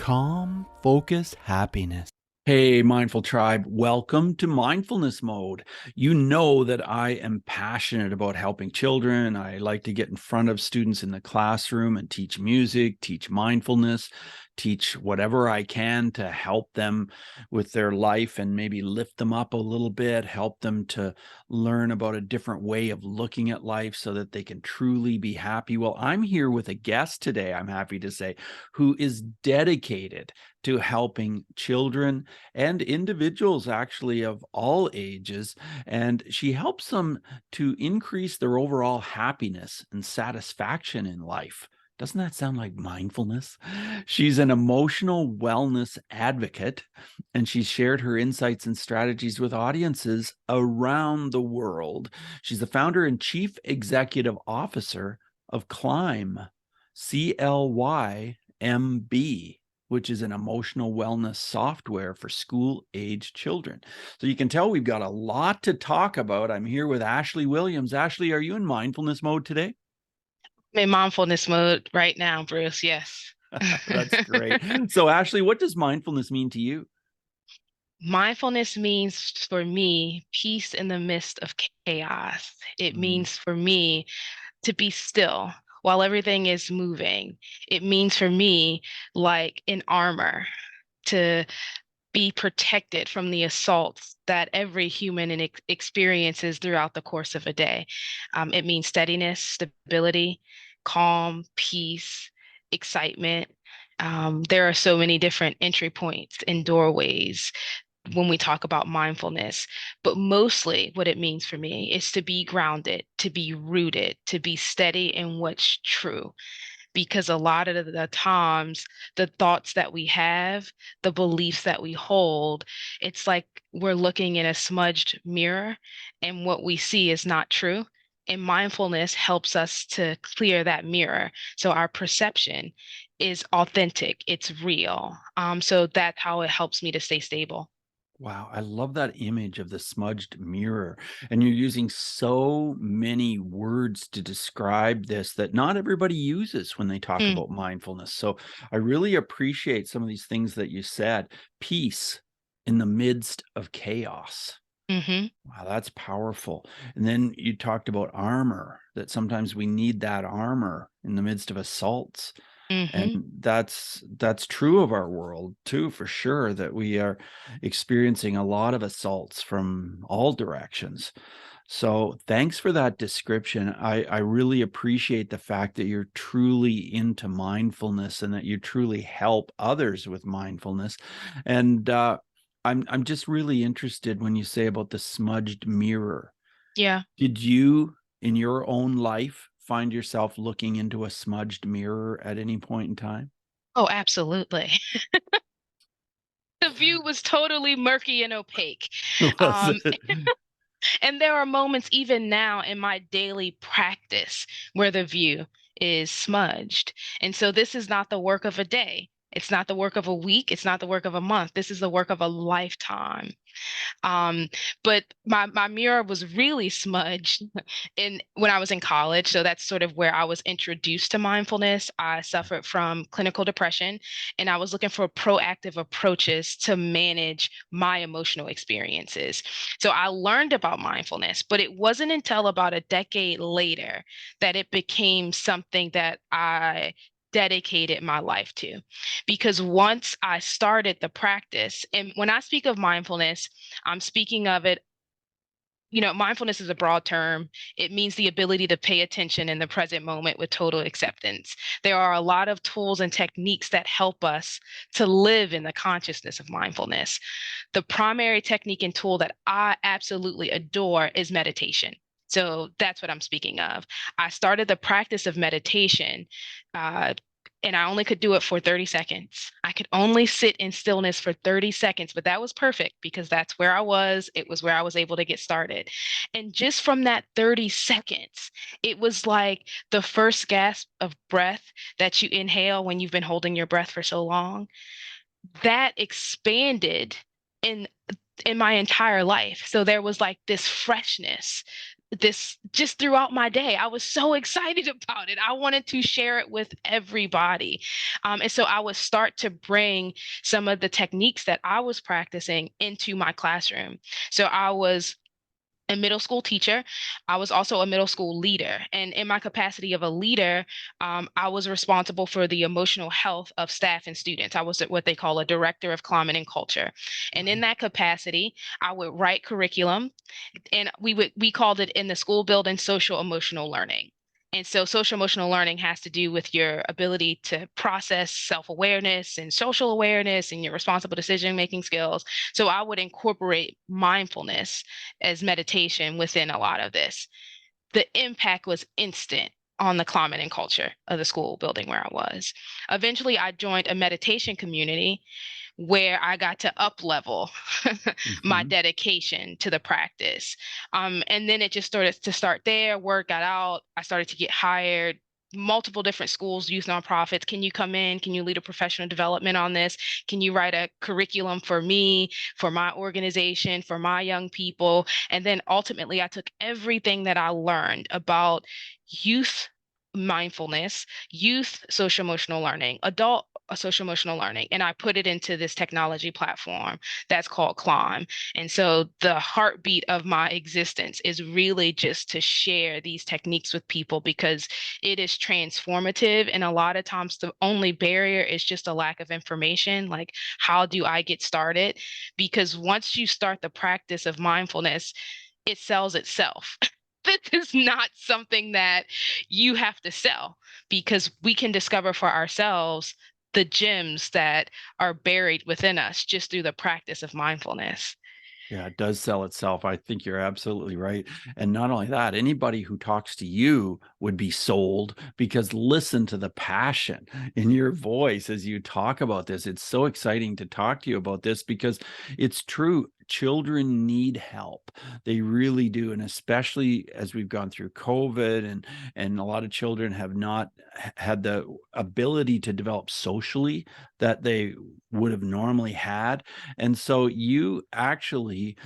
calm, focus, happiness. Hey, Mindful Tribe, welcome to Mindfulness Mode. You know that I am passionate about helping children. I like to get in front of students in the classroom and teach music, teach mindfulness, teach whatever I can to help them with their life and maybe lift them up a little bit, help them to learn about a different way of looking at life so that they can truly be happy. Well, I'm here with a guest today, I'm happy to say, who is dedicated to helping children and individuals actually of all ages. And she helps them to increase their overall happiness and satisfaction in life. Doesn't that sound like mindfulness? She's an emotional wellness advocate, and she's shared her insights and strategies with audiences around the world. She's the founder and chief executive officer of Climb, CLYMB, which is an emotional wellness software for school-age children. So you can tell we've got a lot to talk about. I'm here with Ashley Williams. Ashley, are you in mindfulness mode today? I'm in mindfulness mode right now, Bruce. Yes. That's great. So Ashley, what does mindfulness mean to you? Mindfulness means for me peace in the midst of chaos. It Mm. means for me to be still while everything is moving. It means for me, like in armor, to be protected from the assaults that every human experiences throughout the course of a day. It means steadiness, stability, calm, peace, excitement. There are so many different entry points and doorways when we talk about mindfulness, but mostly what it means for me is to be grounded, to be rooted, to be steady in what's true, because a lot of the times the thoughts that we have, the beliefs that we hold, it's like we're looking in a smudged mirror and what we see is not true. And mindfulness helps us to clear that mirror. So our perception is authentic, it's real. So that's how it helps me to stay stable. Wow, I love that image of the smudged mirror. And you're using so many words to describe this that not everybody uses when they talk Mm, about mindfulness. So I really appreciate some of these things that you said. Peace in the midst of chaos. hmm Wow, that's powerful. And then you talked about armor, that sometimes we need that armor in the midst of assaults. And hmm that's true of our world too, for sure, that we are experiencing a lot of assaults from all directions. So thanks for that description. I really appreciate the fact that you're truly into mindfulness and that you truly help others with mindfulness. And I'm just really interested when you say about the smudged mirror. Yeah. Did you, in your own life, find yourself looking into a smudged mirror at any point in time? Oh, absolutely. The view was totally murky and opaque. Was Um, it? And there are moments even now in my daily practice where the view is smudged. And so this is not the work of a day. It's not the work of a week. It's not the work of a month. This is the work of a lifetime. Um, but my mirror was really smudged in when I was in college. So that's sort of where I was introduced to mindfulness. I suffered from clinical depression, and I was looking for proactive approaches to manage my emotional experiences. So I learned about mindfulness, but it wasn't until about a decade later that it became something that I dedicated my life to. Because once I started the practice, and when I speak of mindfulness, I'm speaking of it. Mindfulness is a broad term. It means the ability to pay attention in the present moment with total acceptance. There are a lot of tools and techniques that help us to live in the consciousness of mindfulness. The primary technique and tool that I absolutely adore is meditation. So that's what I'm speaking of. I started the practice of meditation uh, and I only could do it for 30 seconds. I could only sit in stillness for 30 seconds, but that was perfect because that's where I was. It was where I was able to get started. And just from that 30 seconds, it was like the first gasp of breath that you inhale when you've been holding your breath for so long. That expanded in in my entire life. So there was like this freshness, this just throughout my day. I was so excited about it. I wanted to share it with everybody. And so I would start to bring some of the techniques that I was practicing into my classroom. So I was a middle school teacher. I was also a middle school leader. And in my capacity of a leader, I was responsible for the emotional health of staff and students. I was what they call a director of climate and culture. And in that capacity, I would write curriculum, and we called it in the school building social emotional learning. And so social emotional learning has to do with your ability to process self-awareness and social awareness and your responsible decision making skills. So I would incorporate mindfulness as meditation within a lot of this. The impact was instant on the climate and culture of the school building where I was. Eventually, I joined a meditation community where I got to up level my Hmm. dedication to the practice. And then it just started to start there, word got out. I started to get hired. Multiple different schools, youth nonprofits. Can you come in? Can you lead a professional development on this? Can you write a curriculum for me, for my organization, for my young people? And then ultimately, I took everything that I learned about youth mindfulness, youth social emotional learning, adult social emotional learning, and I put it into this technology platform that's called Climb. And so the heartbeat of my existence is really just to share these techniques with people because it is transformative. And a lot of times the only barrier is just a lack of information. Like, how do I get started? Because once you start the practice of mindfulness, it sells itself. This is not something that you have to sell because we can discover for ourselves the gems that are buried within us just through the practice of mindfulness. Yeah, it does sell itself. I think you're absolutely right. And not only that, anybody who talks to you would be sold because listen to the passion in your voice as you talk about this. It's so exciting to talk to you about this because it's true. Children need help. They really do. And especially as we've gone through COVID and a lot of children have not had the ability to develop socially that they would have normally had. And so you actually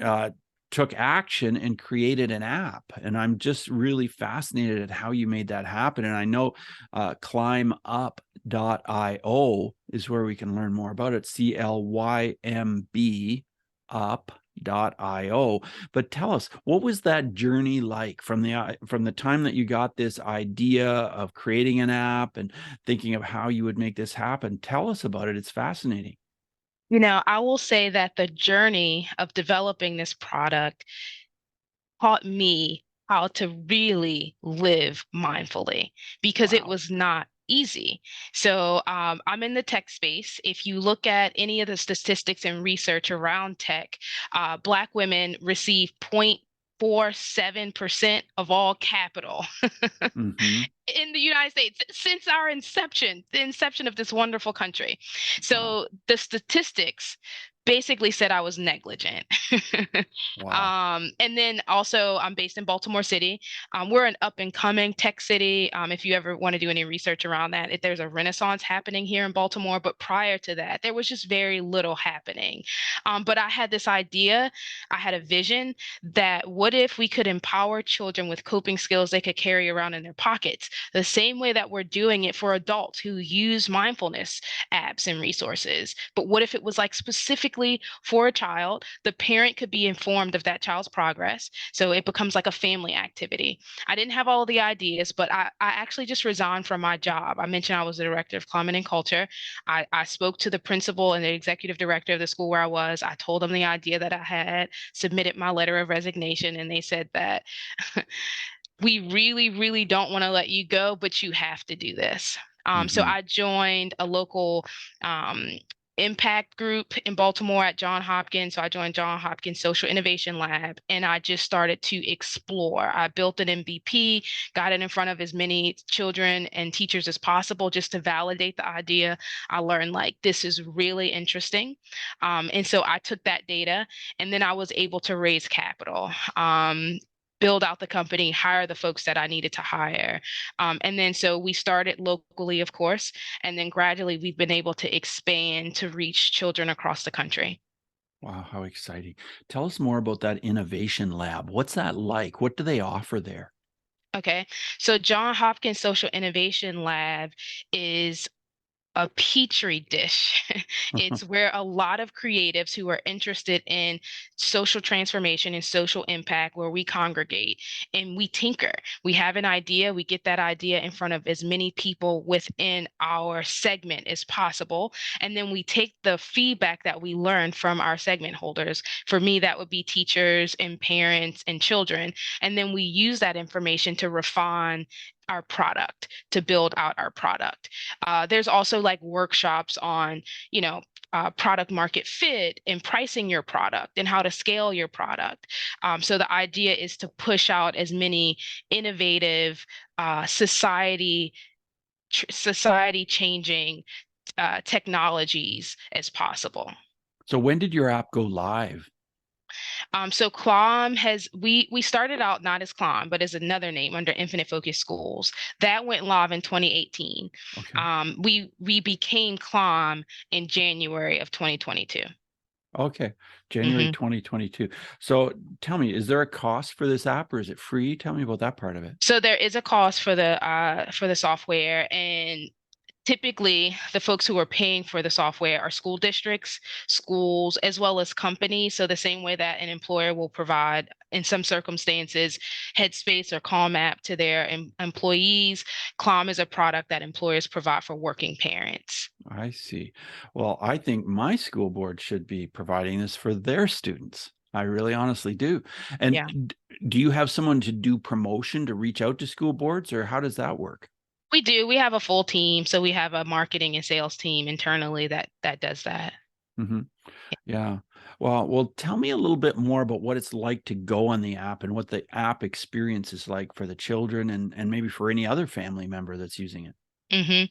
uh, took action and created an app. And I'm just really fascinated at how you made that happen. And I know climbup.io is where we can learn more about it. CLYMB up.io. But tell us, what was that journey like from the time that you got this idea of creating an app and thinking of how you would make this happen? Tell us about it. It's fascinating. I will say that the journey of developing this product taught me how to really live mindfully because it Wow. was not easy. So I'm in the tech space. If you look at any of the statistics and research around tech, Black women receive 0.47% of all capital Hmm. in the United States since our inception, the inception of this wonderful country. Wow. So the statistics basically said I was negligent. Wow. And then also, I'm based in Baltimore City. We're an up and coming tech city. If you ever want to do any research around that, there's a renaissance happening here in Baltimore. But prior to that, there was just very little happening. But I had this idea, I had a vision that what if we could empower children with coping skills they could carry around in their pockets, the same way that we're doing it for adults who use mindfulness apps and resources. But what if it was like specifically for a child? The parent could be informed of that child's progress. So it becomes like a family activity. I didn't have all the ideas, but I actually just resigned from my job. I mentioned I was the director of climate and culture. I spoke to the principal and the executive director of the school where I was. I told them the idea that I had, submitted my letter of resignation, and they said that we really, really don't want to let you go, but you have to do this. So Hmm. I joined a local um, impact group in Baltimore at John Hopkins. So I joined John Hopkins Social Innovation Lab, and I just started to explore. I built an MVP, got it in front of as many children and teachers as possible just to validate the idea. I learned like this is really interesting. And so I took that data and then I was able to raise capital. Build out the company, hire the folks that I needed to hire. And then so we started locally, of course, and then gradually we've been able to expand to reach children across the country. Wow, how exciting. Tell us more about that innovation lab. What's that like? What do they offer there? Okay. So John Hopkins Social Innovation Lab is a petri dish. It's where a lot of creatives who are interested in social transformation and social impact, where we congregate and we tinker. We have an idea, we get that idea in front of as many people within our segment as possible. And then we take the feedback that we learn from our segment holders. For me, that would be teachers and parents and children. And then we use that information to refine our product, to build out our product. There's also like workshops on, you know, product market fit and pricing your product and how to scale your product. So the idea is to push out as many innovative, society changing technologies as possible. So when did your app go live? So Clom has we started out not as Clom, but as another name under Infinite Focus Schools. That went live in 2018. Okay. We became Clom in January of 2022. Okay. January hmm 2022. So tell me, is there a cost for this app or is it free? Tell me about that part of it. So there is a cost for the software, and typically the folks who are paying for the software are school districts, schools, as well as companies. So the same way that an employer will provide, in some circumstances, Headspace or Calm app to their employees, Calm is a product that employers provide for working parents. I see. Well, I think my school board should be providing this for their students. I really honestly do. And Yeah. do you have someone to do promotion to reach out to school boards or how does that work? We do. We have a full team, so we have a marketing and sales team internally that does that. hmm Yeah. Well, tell me a little bit more about what it's like to go on the app and what the app experience is like for the children and maybe for any other family member that's using it. hmm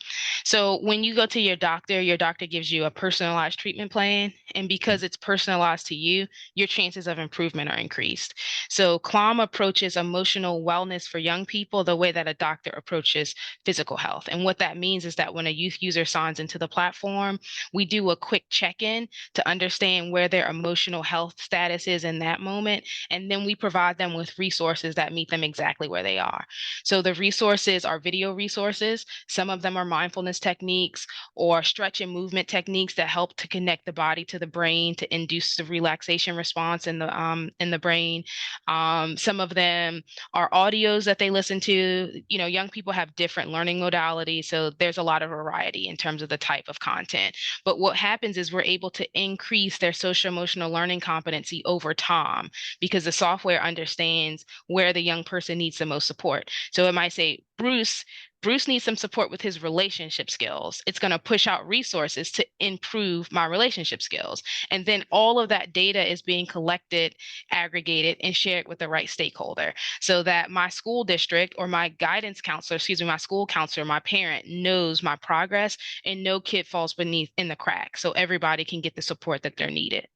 So when you go to your doctor gives you a personalized treatment plan, and Okay. because it's personalized to you, your chances of improvement are increased. So Calm approaches emotional wellness for young people the way that a doctor approaches physical health. And what that means is that when a youth user signs into the platform, we do a quick check-in to understand where their emotional health status is in that moment, and then we provide them with resources that meet them exactly where they are. So the resources are video resources. Some of them are mindfulness techniques or stretch and movement techniques that help to connect the body to the brain to induce the relaxation response in the brain. Some of them are audios that they listen to. You know, young people have different learning modalities, so there's a lot of variety in terms of the type of content. But what happens is we're able to increase their social emotional learning competency over time because the software understands where the young person needs the most support. So it might say, Bruce needs some support with his relationship skills. It's going to push out resources to improve my relationship skills. And then all of that data is being collected, aggregated, and shared with the right stakeholder so that my school district or my guidance counselor, excuse me, my school counselor, my parent knows my progress and no kid falls beneath in the crack. So everybody can get the support that they're needed.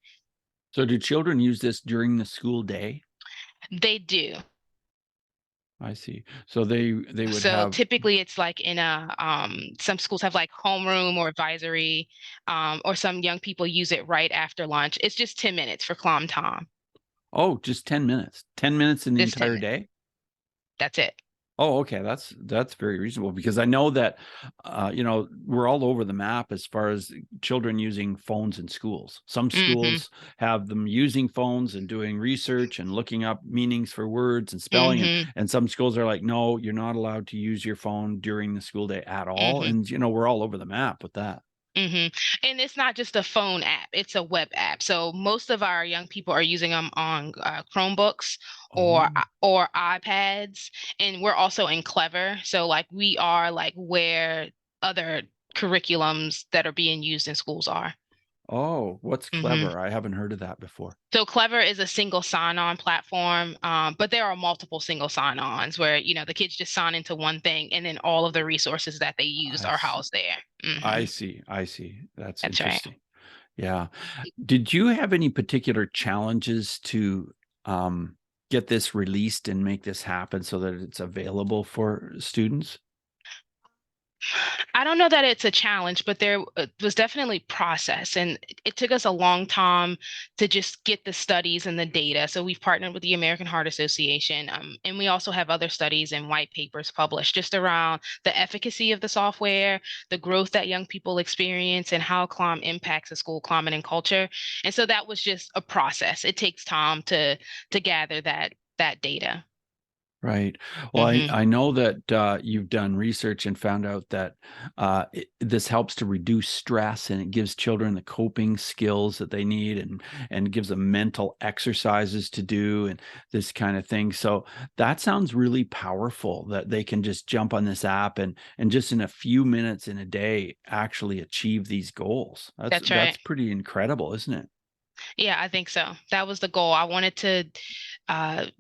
So do children use this during the school day? They do. I see. So they would So have, typically it's like in a some schools have like homeroom or advisory, or some young people use it right after lunch. It's just 10 minutes for Clom Tom. oh, just 10 minutes. 10 minutes in the Just 10 entire minutes. day? That's it. Oh, okay. That's very reasonable because I know that we're all over the map as far as children using phones in schools. Some hmm schools have them using phones and doing research and looking up meanings for words and spelling hmm and some schools are like, "No, you're not allowed to use your phone during the school day at all." hmm And we're all over the map with that. hmm And it's not just a phone app, it's a web app. So most of our young people are using them on Chromebooks Oh. or iPads. And we're also in Clever. So like we are like where other curriculums that are being used in schools are. Oh, what's hmm clever? I haven't heard of that before. So Clever is a single sign-on platform, but there are multiple single sign-ons where the kids just sign into one thing, and then all of the resources that they used I are see. housed there. I see. I see. That's That's right. interesting. Yeah. Did you have any particular challenges to get this released and make this happen so that it's available for students? don't know that it's a challenge, but there was definitely process, and it took us a long time to just get the studies and the data. So we've partnered with the American Heart Association, and we also have other studies and white papers published just around the efficacy of the software, the growth that young people experience, and how CLOM impacts the school climate and culture. And so that was just a process. It takes time to gather that data. Right. Well, I, Hmm. I know that you've done research and found out that this helps to reduce stress, and it gives children the coping skills that they need, and gives them mental exercises to do and this kind of thing. So that sounds really powerful, that they can just jump on this app and just in a few minutes in a day actually achieve these goals. That's That's right. that's pretty incredible, isn't it? Yeah, I think so. That was the goal. I wanted to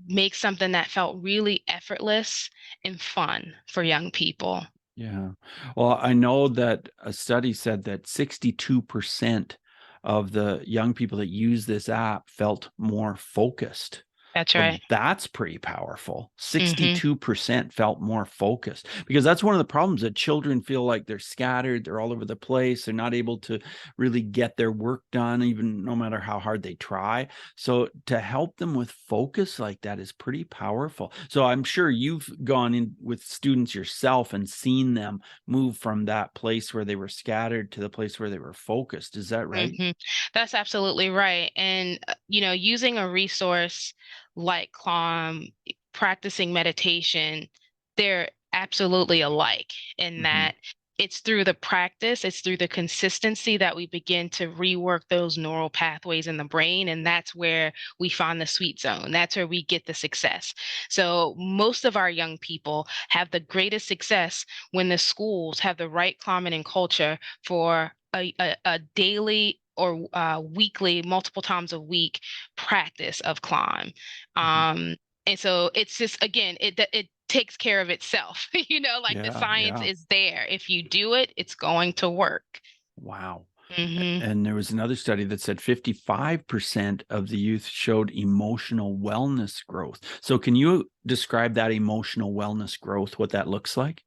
make something that felt really effortless and fun for young people. Yeah. Well, I know that a study said that 62% of the young people that use this app felt more focused. That's So right. that's pretty powerful. Hmm. 62% felt more focused, because that's one of the problems, that children feel like they're scattered, they're all over the place, they're not able to really get their work done, even no matter how hard they try. So to help them with focus like that is pretty powerful. So I'm sure you've gone in with students yourself and seen them move from that place where they were scattered to the place where they were focused. Is that right? Hmm. That's absolutely right. And, using a resource like Calm, practicing meditation, they're absolutely alike in Hmm. that it's through the practice, it's through the consistency that we begin to rework those neural pathways in the brain. And that's where we find the sweet zone. That's where we get the success. So most of our young people have the greatest success when the schools have the right climate and culture for a daily or weekly, multiple times a week practice of climb. Hmm. Um, and so it's just, again, it takes care of itself. Like the Yeah, science yeah. is there. If you do it, it's going to work. Wow. Hmm. And there was another study that said 55% of the youth showed emotional wellness growth. So can you describe that emotional wellness growth, what that looks like?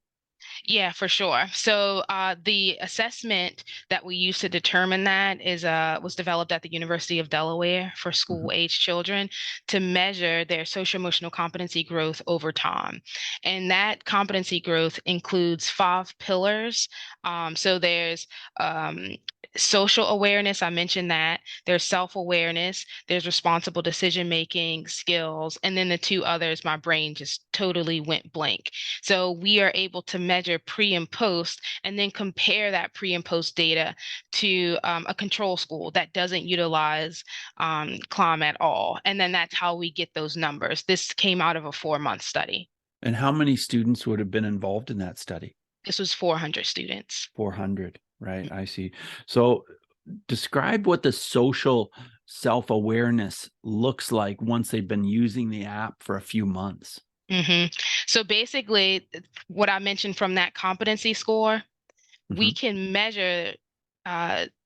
Yeah, for sure. So the assessment that we use to determine that is was developed at the University of Delaware for Mhm. school age children to measure their social emotional competency growth over time. And that competency growth includes five pillars. So there's um, social awareness. I mentioned that. There's self awareness. There's responsible decision making skills. And then the two others, my brain just totally went blank. So we are able to measure pre and post and then compare that pre and post data to a control school that doesn't utilize CLOM at all. And then that's how we get those numbers. This came out of a 4-month study. And how many students would have been involved in that study? This was 400 students. 400, right? I see. So describe what the social self-awareness looks like once they've been using the app for a few months. Hmm. So basically, what I mentioned from that competency score, we Mhm. can measure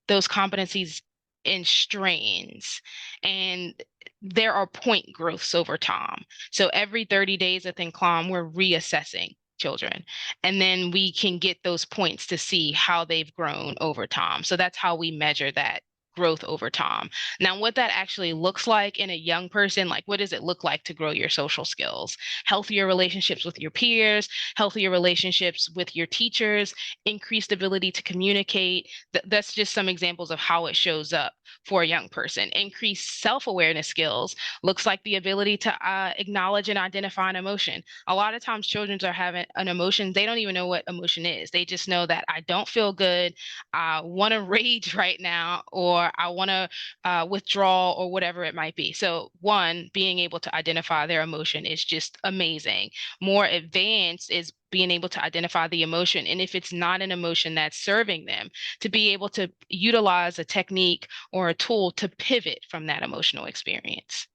those competencies in strains, and there are point growths over time. So every 30 days within CLOM, we're reassessing children, and then we can get those points to see how they've grown over time. So that's how we measure that growth over time. Now, what that actually looks like in a young person, like what does it look like to grow your social skills? Healthier relationships with your peers, healthier relationships with your teachers, increased ability to communicate. That's just some examples of how it shows up for a young person. Increased self awareness skills looks like the ability to acknowledge and identify an emotion. A lot of times, children are having an emotion, they don't even know what emotion is. They just know that I don't feel good, I want to rage right now, or I want to withdraw, or whatever it might be. So, one, being able to identify their emotion is just amazing. More advanced is being able to identify the emotion. And if it's not an emotion that's serving them, to be able to utilize a technique or a tool to pivot from that emotional experience.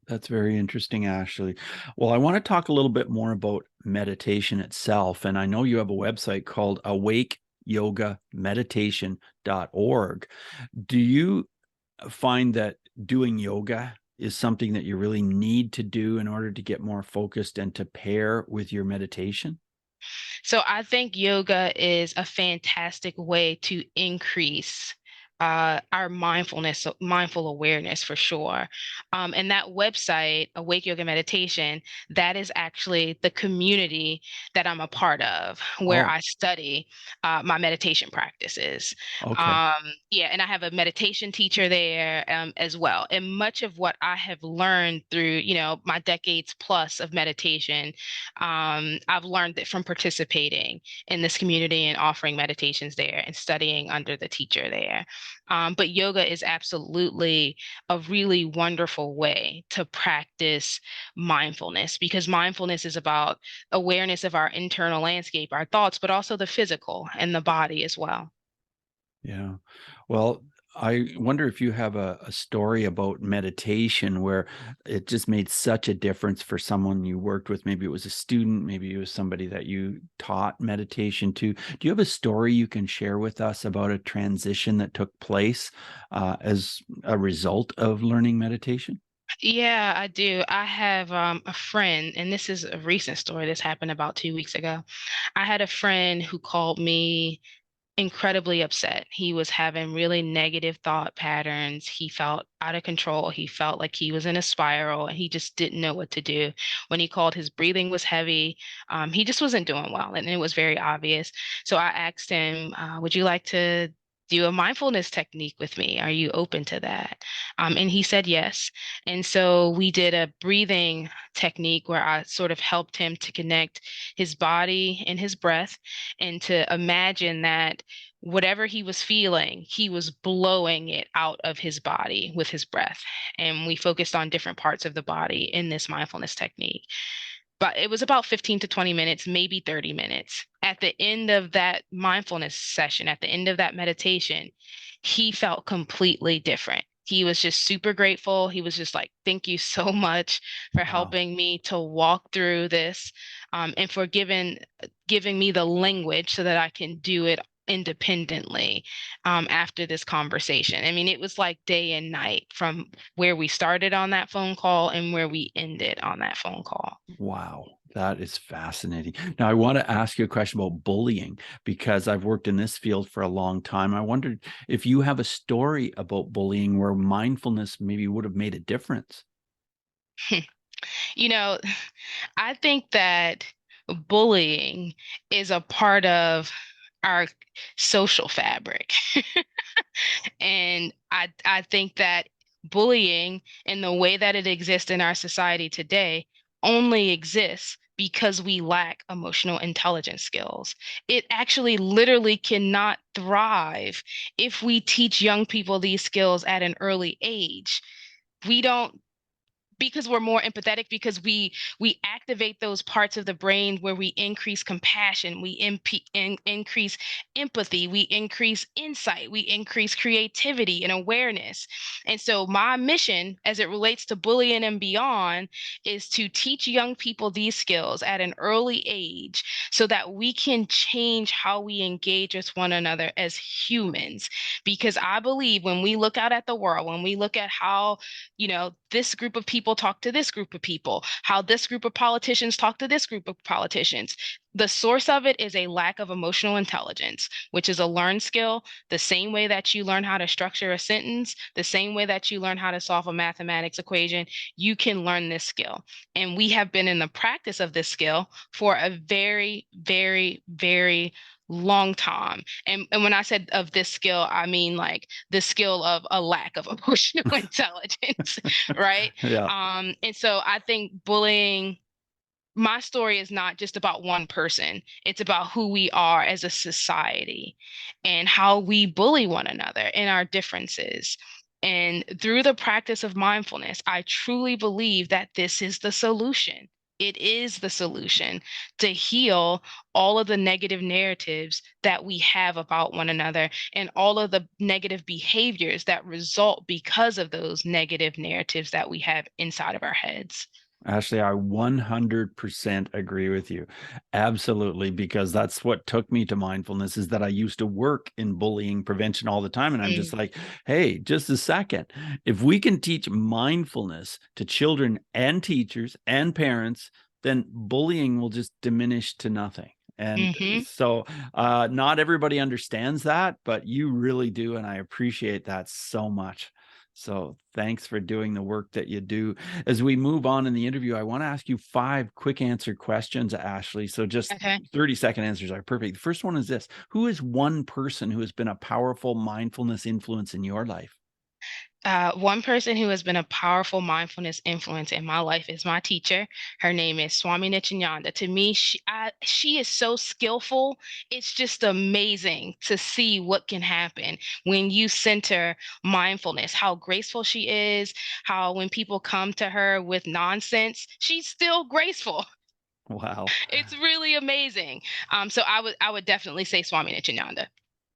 That's very interesting, Ashley. Well, I want to talk a little bit more about meditation itself. And I know you have a website called awakeyogameditation.org. Do you find that doing yoga is something that you really need to do in order to get more focused and to pair with your meditation? So I think yoga is a fantastic way to increase our mindfulness, so mindful awareness for sure. And that website, Awake Yoga Meditation, that is actually the community that I'm a part of, where Oh, I study my meditation practices. okay. Yeah, and I have a meditation teacher there as well. And much of what I have learned through, my decades plus of meditation, I've learned it from participating in this community and offering meditations there and studying under the teacher there. But yoga is absolutely a really wonderful way to practice mindfulness, because mindfulness is about awareness of our internal landscape, our thoughts, but also the physical and the body as well. Yeah. Well, I wonder if you have a story about meditation where it just made such a difference for someone you worked with. Maybe it was a student, maybe it was somebody that you taught meditation to. Do you have a story you can share with us about a transition that took place as a result of learning meditation? Yeah, I do. I have a friend, and this is a recent story. This happened about 2 weeks ago. I had a friend who called me incredibly upset. He was having really negative thought patterns. He felt out of control. He felt like he was in a spiral and he just didn't know what to do. When he called, his breathing was heavy. He just wasn't doing well, and it was very obvious. So I asked him, would you like to do a mindfulness technique with me? Are you open to that? And he said yes. And so we did a breathing technique where I sort of helped him to connect his body and his breath, and to imagine that whatever he was feeling, he was blowing it out of his body with his breath. And we focused on different parts of the body in this mindfulness technique. But it was about 15 to 20 minutes, maybe 30 minutes. At the end of that mindfulness session, at the end of that meditation, he felt completely different. He was just super grateful. He was just like, thank you so much for Wow. helping me to walk through this, and for giving me the language so that I can do it independently after this conversation. I mean, it was like day and night from where we started on that phone call and where we ended on that phone call. Wow, that is fascinating. Now, I want to ask you a question about bullying because I've worked in this field for a long time. I wondered if you have a story about bullying where mindfulness maybe would have made a difference. You know, I think that bullying is a part of our social fabric. And I think that bullying in the way that it exists in our society today only exists because we lack emotional intelligence skills. It actually literally cannot thrive if we teach young people these skills at an early age. We don't, because we're more empathetic, because we activate those parts of the brain where we increase compassion, we increase empathy, we increase insight, we increase creativity and awareness. And so my mission as it relates to bullying and beyond is to teach young people these skills at an early age so that we can change how we engage with one another as humans. Because I believe when we look out at the world, when we look at how, this group of people talk to this group of people, how this group of politicians talk to this group of politicians. The source of it is a lack of emotional intelligence, which is a learned skill, the same way that you learn how to structure a sentence, the same way that you learn how to solve a mathematics equation, you can learn this skill. And we have been in the practice of this skill for a very, very, very long time. And when I said of this skill, I mean like the skill of a lack of emotional intelligence, right? Yeah. And so I think bullying, my story is not just about one person. It's about who we are as a society and how we bully one another and our differences. And through the practice of mindfulness, I truly believe that this is the solution. It is the solution to heal all of the negative narratives that we have about one another and all of the negative behaviors that result because of those negative narratives that we have inside of our heads. Ashley, I 100% agree with you. Absolutely, because that's what took me to mindfulness is that I used to work in bullying prevention all the time. And I'm just Mm. like, hey, just a second. If we can teach mindfulness to children and teachers and parents, then bullying will just diminish to nothing. And Mm-hmm. so not everybody understands that, but you really do. And I appreciate that so much. So thanks for doing the work that you do. As we move on in the interview, I want to ask you 5 quick answer questions, Ashley. So just Okay. 30-second answers are perfect. The first one is this: who is one person who has been a powerful mindfulness influence in your life? One person who has been a powerful mindfulness influence in my life is my teacher. Her name is Swami Nityananda. To me, she is so skillful. It's just amazing to see what can happen when you center mindfulness, how graceful she is, how when people come to her with nonsense, she's still graceful. Wow. It's really amazing. So I would definitely say Swami Nityananda.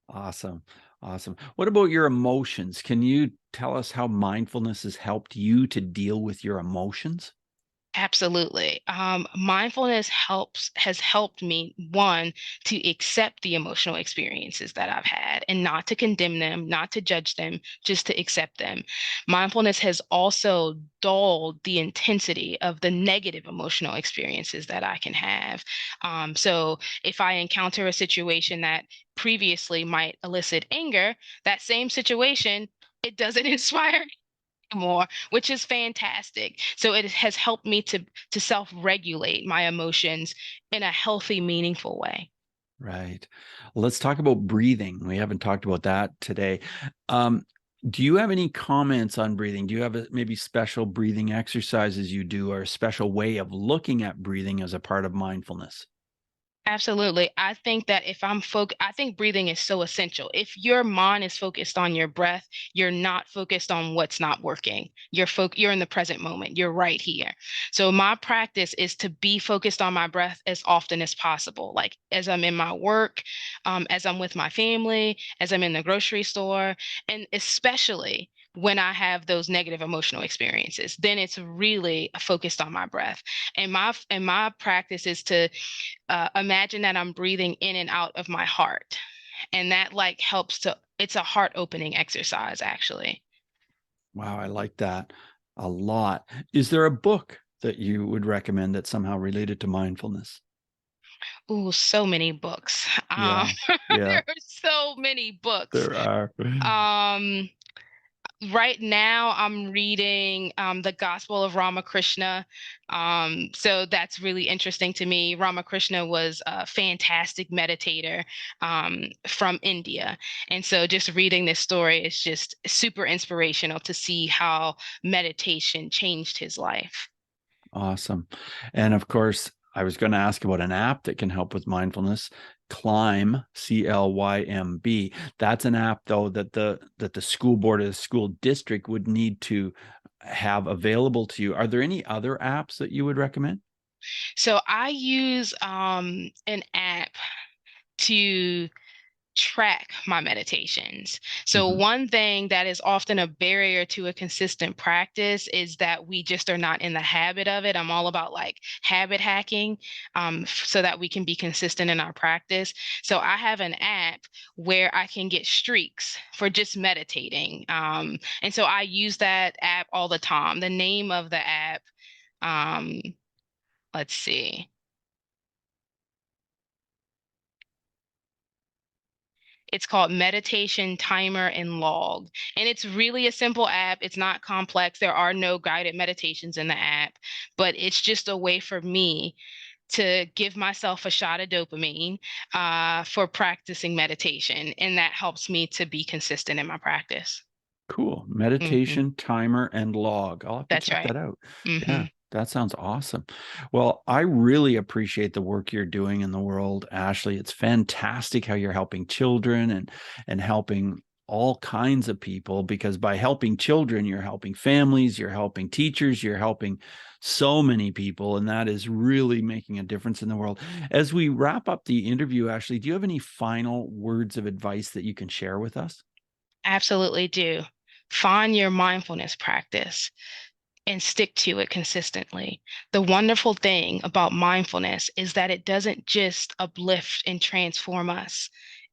Awesome. Awesome. What about your emotions? Can you tell us how mindfulness has helped you to deal with your emotions? Absolutely. Mindfulness has helped me, one, to accept the emotional experiences that I've had and not to condemn them, not to judge them, just to accept them. Mindfulness has also dulled the intensity of the negative emotional experiences that I can have. So if I encounter a situation that previously might elicit anger, that same situation, it doesn't inspire more, which is fantastic. So it has helped me to self-regulate my emotions in a healthy, meaningful way. Right. Let's talk about breathing. We haven't talked about that today. Um, do you have any comments on breathing? Do you have maybe special breathing exercises you do, or a special way of looking at breathing as a part of mindfulness? Absolutely. I think that if I think breathing is so essential. If your mind is focused on your breath, you're not focused on what's not working. You're in the present moment. You're right here. So my practice is to be focused on my breath as often as possible. Like as I'm in my work, as I'm with my family, as I'm in the grocery store, and especially when I have those negative emotional experiences, then it's really focused on my breath. And my practice is to imagine that I'm breathing in and out of my heart. And that like helps to, it's a heart opening exercise, actually. Wow, I like that a lot. Is there a book that you would recommend that's somehow related to mindfulness? Ooh, so many books. Yeah, yeah, There are so many books. there are. Um, right now I'm reading the Gospel of Ramakrishna. So that's really interesting to me. Ramakrishna was a fantastic meditator from India. And so just reading this story is just super inspirational to see how meditation changed his life. Awesome. And of course, I was going to ask about an app that can help with mindfulness. Climb, CLYMB. That's an app though that the school board or the school district would need to have available to you. Are there any other apps that you would recommend? So I use an app to track my meditations. So, Mhm. one thing that is often a barrier to a consistent practice is that we just are not in the habit of it. I'm all about like habit hacking so that we can be consistent in our practice. So, I have an app where I can get streaks for just meditating. And so, I use that app all the time. The name of the app, um, let's see. It's called Meditation Timer and Log. And it's really a simple app. It's not complex. There are no guided meditations in the app, but it's just a way for me to give myself a shot of dopamine for practicing meditation. And that helps me to be consistent in my practice. Cool. Hmm. Meditation, timer, and log. I'll have to That's check right. that out. Hmm. Yeah, that sounds awesome. Well, I really appreciate the work you're doing in the world, Ashley. It's fantastic how you're helping children and helping all kinds of people, because by helping children, you're helping families, you're helping teachers, you're helping so many people, and that is really making a difference in the world. As we wrap up the interview, Ashley, do you have any final words of advice that you can share with us? Absolutely do. Find your mindfulness practice and stick to it consistently. The wonderful thing about mindfulness is that it doesn't just uplift and transform us.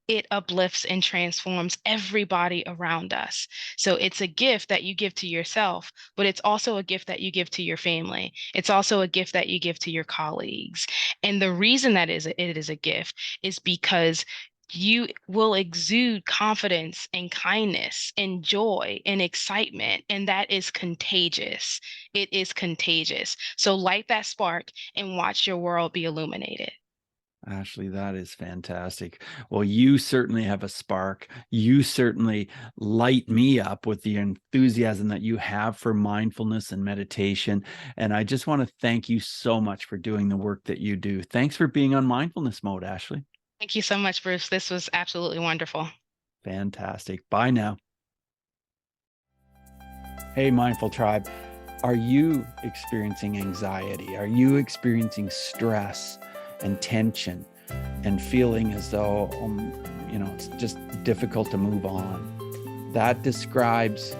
it uplifts and transforms everybody around us. So it's a gift that you give to yourself, but it's also a gift that you give to your family. It's also a gift that you give to your colleagues. And the reason that it is a gift is because you will exude confidence and kindness and joy and excitement, and that is contagious. It is contagious. So light that spark and watch your world be illuminated. Ashley, that is fantastic. Well, you certainly have a spark. You certainly light me up with the enthusiasm that you have for mindfulness and meditation. And I just want to thank you so much for doing the work that you do. Thanks for being on Mindfulness Mode, Ashley. Thank you so much, Bruce. This was absolutely wonderful. Fantastic. Bye now. Hey, Mindful Tribe. Are you experiencing anxiety? Are you experiencing stress and tension and feeling as though, it's just difficult to move on? That describes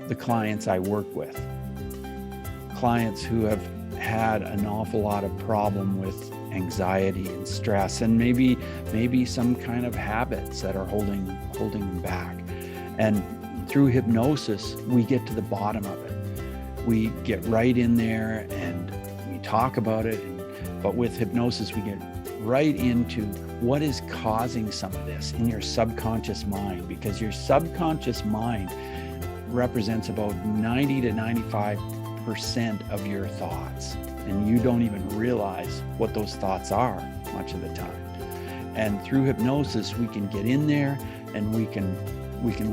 the clients I work with. Clients who have had an awful lot of problem with anxiety and stress, and maybe some kind of habits that are holding them back. And through hypnosis, we get to the bottom of it. We get right in there and we talk about it. But with hypnosis, we get right into what is causing some of this in your subconscious mind, because your subconscious mind represents about 90 to 95% of your thoughts. And you don't even realize what those thoughts are much of the time. And through hypnosis, we can get in there and we can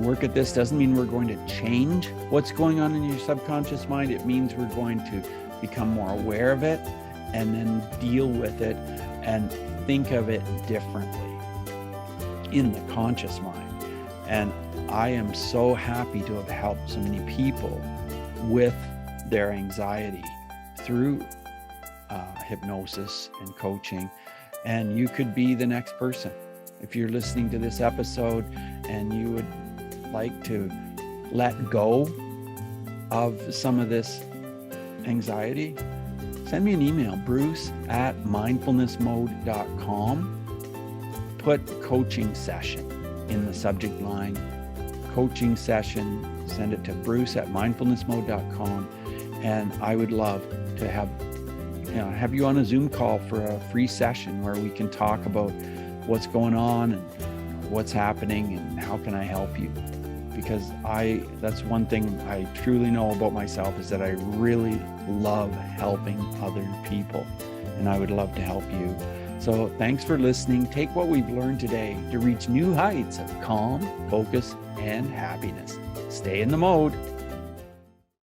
work at this. Doesn't mean we're going to change what's going on in your subconscious mind. It means we're going to become more aware of it and then deal with it and think of it differently in the conscious mind. And I am so happy to have helped so many people with their anxiety through hypnosis and coaching. And you could be the next person. If you're listening to this episode and you would like to let go of some of this anxiety, send me an email, bruce@mindfulnessmode.com. Put coaching session in the subject line. Coaching session, send it to bruce@mindfulnessmode.com. And I would love to have you on a Zoom call for a free session where we can talk about what's going on and what's happening and how can I help you. Because that's one thing I truly know about myself, is that I really love helping other people, and I would love to help you. So thanks for listening. Take what we've learned today to reach new heights of calm, focus, and happiness. Stay in the mode.